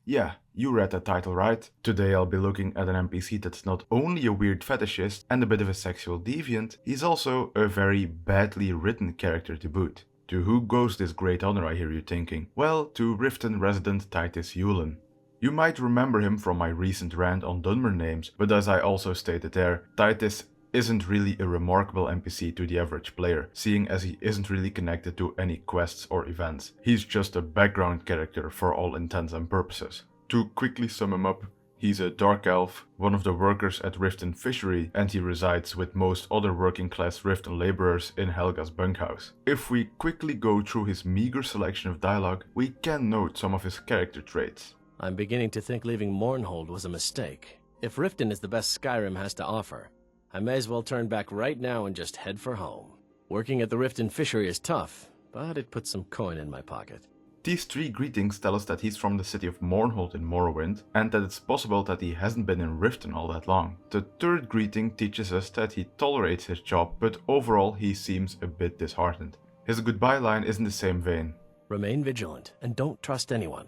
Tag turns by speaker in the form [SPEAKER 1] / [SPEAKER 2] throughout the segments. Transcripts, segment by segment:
[SPEAKER 1] Yeah, you read that title right. Today I'll be looking at an NPC that's not only a weird fetishist and a bit of a sexual deviant, he's also a very badly written character to boot. To who goes this great honor, I hear you thinking? Well, to Rifton resident Titus Yulin. You might remember him from my recent rant on Dunmer names, but as I also stated there, Titus isn't really a remarkable NPC to the average player, seeing as he isn't really connected to any quests or events. He's just a background character for all intents and purposes. To quickly sum him up, he's a dark elf, one of the workers at Rifton Fishery, and he resides with most other working class Rifton laborers in Helga's bunkhouse. If we quickly go through his meager selection of dialogue, we can note some of his character traits.
[SPEAKER 2] I'm beginning to think leaving Mournhold was a mistake. If Rifton is the best Skyrim has to offer, I may as well turn back right now and just head for home. Working at the Rifton Fishery is tough, but it puts some coin in my pocket.
[SPEAKER 1] These three greetings tell us that he's from the city of Mournhold in Morrowind, and that it's possible that he hasn't been in Riften all that long. The third greeting teaches us that he tolerates his job, but overall he seems a bit disheartened. His goodbye line is in the same vein.
[SPEAKER 2] Remain vigilant, and don't trust anyone.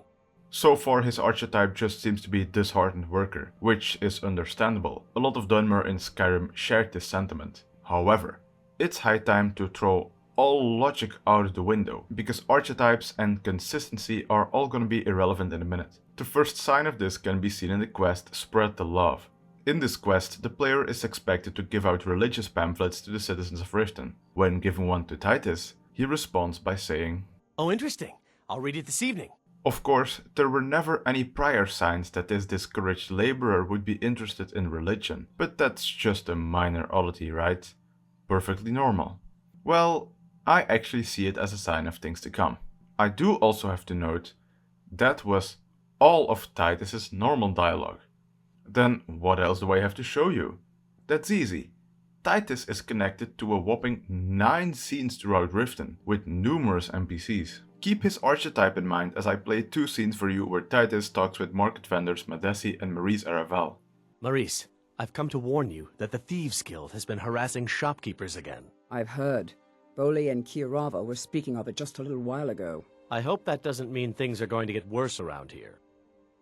[SPEAKER 1] So far his archetype just seems to be a disheartened worker, which is understandable. A lot of Dunmer in Skyrim shared this sentiment. However, it's high time to throw all logic out of the window, because archetypes and consistency are all gonna be irrelevant in a minute. The first sign of this can be seen in the quest Spread the Love. In this quest, the player is expected to give out religious pamphlets to the citizens of Riften. When given one to Titus, he responds by saying,
[SPEAKER 2] "Oh, interesting. I'll read it this evening."
[SPEAKER 1] Of course, there were never any prior signs that this discouraged laborer would be interested in religion, but that's just a minor oddity, right? Perfectly normal. Well, I actually see it as a sign of things to come. I do also have to note, that was all of Titus's normal dialogue. Then what else do I have to show you? That's easy. Titus is connected to a whopping 9 scenes throughout Riften, with numerous NPCs. Keep his archetype in mind as I play 2 scenes for you where Titus talks with market vendors Madesi and Maurice Araval.
[SPEAKER 2] Maurice, I've come to warn you that the Thieves Guild has been harassing shopkeepers again.
[SPEAKER 3] I've heard. Boli and Kiarava were speaking of it just a little while ago.
[SPEAKER 2] I hope that doesn't mean things are going to get worse around here.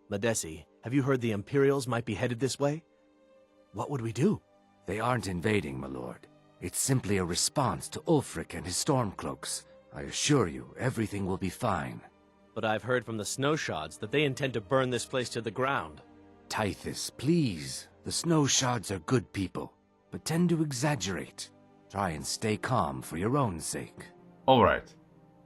[SPEAKER 2] Madesi, have you heard the Imperials might be headed this way? What would we do?
[SPEAKER 4] They aren't invading, my lord. It's simply a response to Ulfric and his Stormcloaks. I assure you, everything will be fine.
[SPEAKER 2] But I've heard from the Snowshods that they intend to burn this place to the ground.
[SPEAKER 4] Titus, please. The Snowshods are good people, but tend to exaggerate. Try and stay calm for your own sake.
[SPEAKER 1] Alright,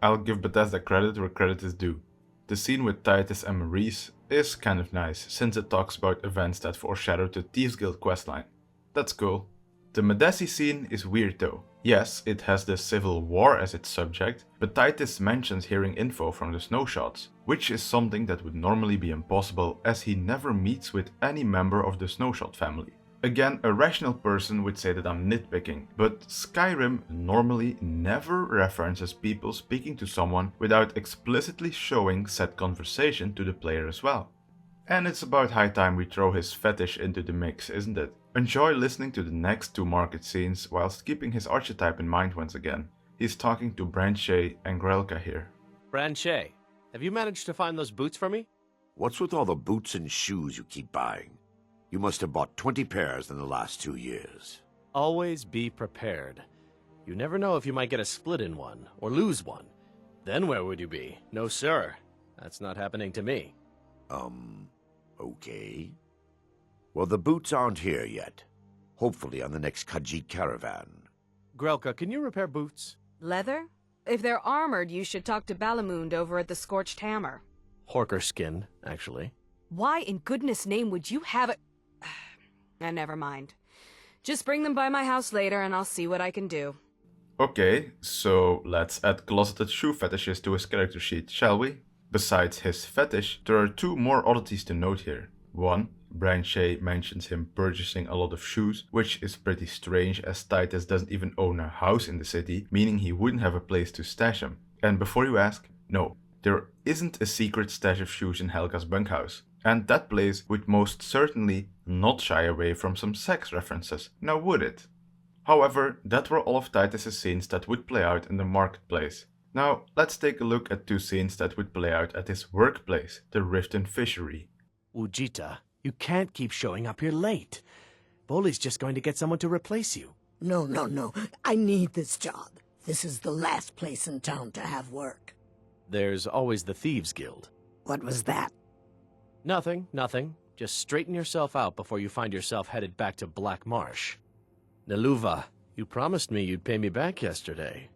[SPEAKER 1] I'll give Bethesda credit where credit is due. The scene with Titus and Maurice is kind of nice, since it talks about events that foreshadow the Thieves Guild questline. That's cool. The Madesi scene is weird though. Yes, it has the Civil War as its subject, but Titus mentions hearing info from the Snowshods, which is something that would normally be impossible as he never meets with any member of the Snowshot family. Again, a rational person would say that I'm nitpicking, but Skyrim normally never references people speaking to someone without explicitly showing said conversation to the player as well. And it's about high time we throw his fetish into the mix, isn't it? Enjoy listening to the next 2 market scenes whilst keeping his archetype in mind once again. He's talking to Branche and Grelka here.
[SPEAKER 2] Branche, have you managed to find those boots for me?
[SPEAKER 5] What's with all the boots and shoes you keep buying? You must have bought 20 pairs in the last 2 years.
[SPEAKER 2] Always be prepared. You never know if you might get a split in one, or lose one. Then where would you be? No, sir. That's not happening to me.
[SPEAKER 5] Okay. Well, the boots aren't here yet. Hopefully on the next Khajiit caravan.
[SPEAKER 2] Grelka, can you repair boots?
[SPEAKER 6] Leather? If they're armored, you should talk to Balamund over at the Scorched Hammer.
[SPEAKER 2] Horker skin, actually.
[SPEAKER 6] Why in goodness name would you have it? Never mind. Just bring them by my house later and I'll see what I can do.
[SPEAKER 1] Okay, so let's add closeted shoe fetishist to his character sheet, shall we? Besides his fetish, there are 2 more oddities to note here. 1. Branche mentions him purchasing a lot of shoes, which is pretty strange as Titus doesn't even own a house in the city, meaning he wouldn't have a place to stash them. And before you ask, no, there isn't a secret stash of shoes in Helga's bunkhouse. And that place would most certainly not shy away from some sex references, now would it? However, that were all of Titus's scenes that would play out in the marketplace. Now, let's take a look at two scenes that would play out at his workplace, the Rifton Fishery.
[SPEAKER 2] Ujita, you can't keep showing up here late. Bolly's just going to get someone to replace you.
[SPEAKER 7] No. I need this job. This is the last place in town to have work.
[SPEAKER 2] There's always the Thieves Guild.
[SPEAKER 7] What was that?
[SPEAKER 2] Nothing. Just straighten yourself out before you find yourself headed back to Black Marsh. Naluva, you promised me you'd pay me back yesterday.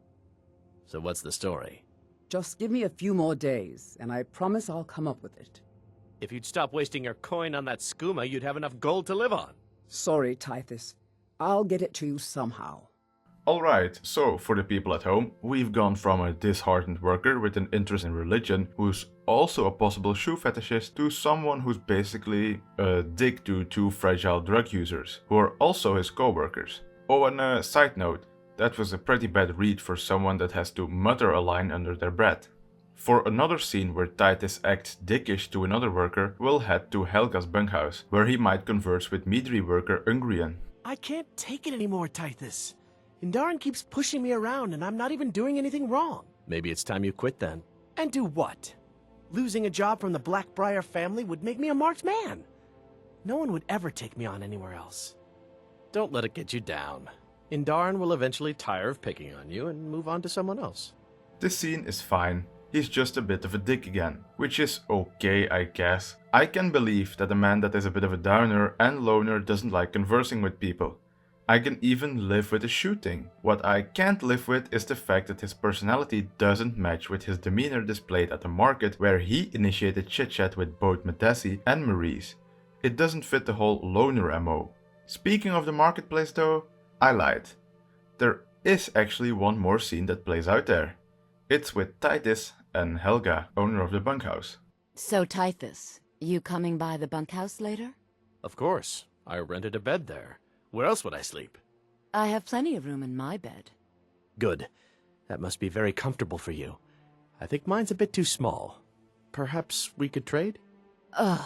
[SPEAKER 2] So what's the story?
[SPEAKER 3] Just give me a few more days, and I promise I'll come up with it.
[SPEAKER 2] If you'd stop wasting your coin on that skooma, you'd have enough gold to live on.
[SPEAKER 3] Sorry, Titus. I'll get it to you somehow.
[SPEAKER 1] Alright, so for the people at home, we've gone from a disheartened worker with an interest in religion, who's also a possible shoe fetishist, to someone who's basically a dick to two fragile drug users, who are also his co-workers. Oh, and a side note, that was a pretty bad read for someone that has to mutter a line under their breath. For another scene where Titus acts dickish to another worker, we'll head to Helga's bunkhouse, where he might converse with Midri worker Ungrian.
[SPEAKER 2] I can't take it anymore, Titus. Indaran keeps pushing me around and I'm not even doing anything wrong. Maybe it's time you quit then. And do what? Losing a job from the Blackbriar family would make me a marked man. No one would ever take me on anywhere else. Don't let it get you down. Indaran will eventually tire of picking on you and move on to someone else.
[SPEAKER 1] This scene is fine. He's just a bit of a dick again, which is okay, I guess. I can believe that a man that is a bit of a downer and loner doesn't like conversing with people. I can even live with the shooting. What I can't live with is the fact that his personality doesn't match with his demeanor displayed at the market, where he initiated chit-chat with both Madesi and Maurice. It doesn't fit the whole loner MO. Speaking of the marketplace though, I lied. There is actually one more scene that plays out there. It's with Titus and Helga, owner of the bunkhouse.
[SPEAKER 8] So, Titus, you coming by the bunkhouse later?
[SPEAKER 2] Of course. I rented a bed there. Where else would I sleep?
[SPEAKER 8] I have plenty of room in my bed.
[SPEAKER 2] Good. That must be very comfortable for you. I think mine's a bit too small. Perhaps we could trade?
[SPEAKER 8] Ugh.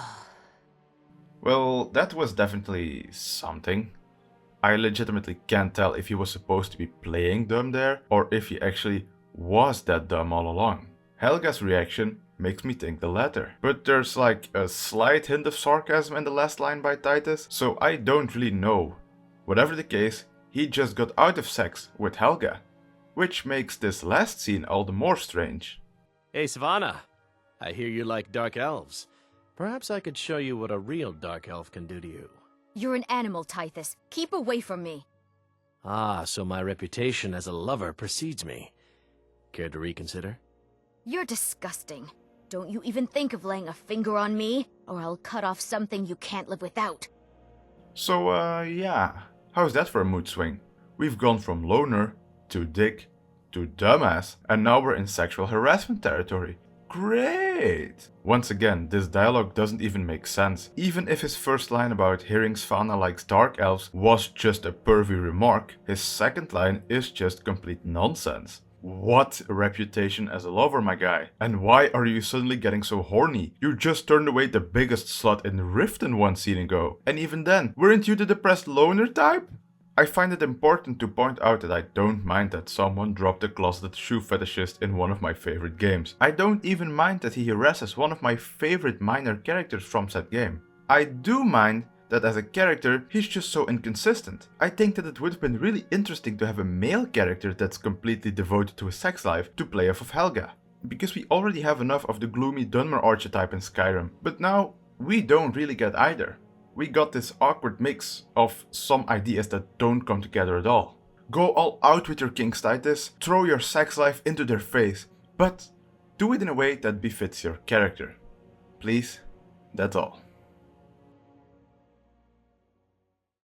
[SPEAKER 1] Well, that was definitely something. I legitimately can't tell if he was supposed to be playing dumb there, or if he actually was that dumb all along. Helga's reaction makes me think the latter. But there's like a slight hint of sarcasm in the last line by Titus, so I don't really know. Whatever the case, he just got out of sex with Helga, which makes this last scene all the more strange.
[SPEAKER 2] Hey, Savannah. I hear you like dark elves. Perhaps I could show you what a real dark elf can do to you.
[SPEAKER 9] You're an animal, Titus. Keep away from me.
[SPEAKER 2] Ah, so my reputation as a lover precedes me. Care to reconsider?
[SPEAKER 9] You're disgusting. Don't you even think of laying a finger on me, or I'll cut off something you can't live without.
[SPEAKER 1] So, yeah. How's that for a mood swing? We've gone from loner, to dick, to dumbass, and now we're in sexual harassment territory. Great! Once again, this dialogue doesn't even make sense. Even if his first line about hearing Svanna likes dark elves was just a pervy remark, his second line is just complete nonsense. What a reputation as a lover, my guy. And why are you suddenly getting so horny? You just turned away the biggest slut in Rifton one scene ago. And even then, weren't you the depressed loner type? I find it important to point out that I don't mind that someone dropped a closeted shoe fetishist in one of my favorite games. I don't even mind that he harasses one of my favorite minor characters from said game. I do mind that as a character, he's just so inconsistent. I think that it would have been really interesting to have a male character that's completely devoted to his sex life to play off of Helga. Because we already have enough of the gloomy Dunmer archetype in Skyrim, but now we don't really get either. We got this awkward mix of some ideas that don't come together at all. Go all out with your kinks, Titus, throw your sex life into their face, but do it in a way that befits your character. Please, that's all.